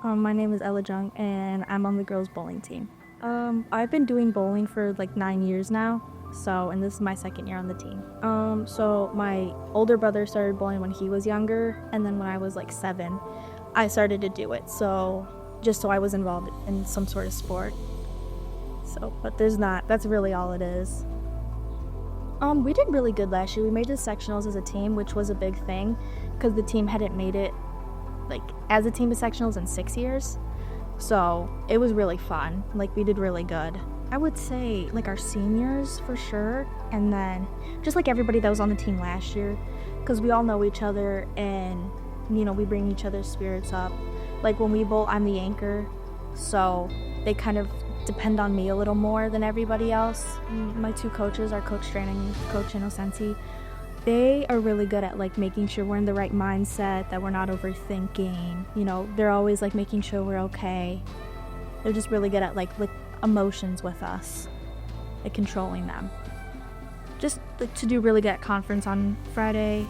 My name is Ella Jung, and I'm on the girls' bowling team. I've been doing bowling for like 9 years now, and this is my second year on the team. So my older brother started bowling when he was younger, and then when I was like 7, I started to do it. Just so I was involved in some sort of sport. But that's really all it is. We did really good last year. We made the sectionals as a team, which was a big thing because the team hadn't made it like as a team of sectionals in 6 years. So it was really fun. Like, we did really good. I would say like our seniors for sure, and then just like everybody that was on the team last year, because we all know each other and we bring each other's spirits up. Like when we bowl, I'm the anchor, so they kind of depend on me a little more than everybody else. My 2 coaches, our coach Strand and Coach Innocenzi, they are really good at like making sure we're in the right mindset, that we're not overthinking. They're always like making sure we're okay. They're just really good at like emotions with us, like controlling them. Just like to do really good at conference on Friday.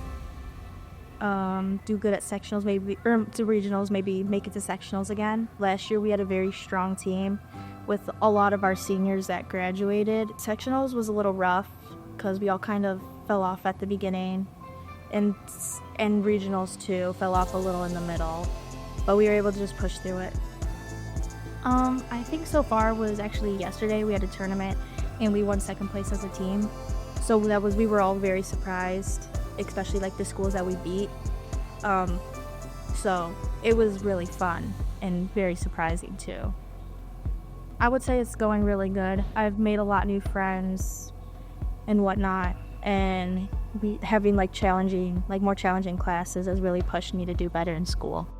Do good at sectionals, maybe, or to regionals, maybe make it to sectionals again. Last year we had a very strong team with a lot of our seniors that graduated. Sectionals was a little rough because we all kind of fell off at the beginning, and regionals too fell off a little in the middle, but we were able to just push through it. I think so far was actually yesterday we had a tournament and we won second place as a team. So we were all very surprised, especially like the schools that we beat. So it was really fun and very surprising too. I would say it's going really good. I've made a lot of new friends and whatnot, and having like more challenging classes has really pushed me to do better in school.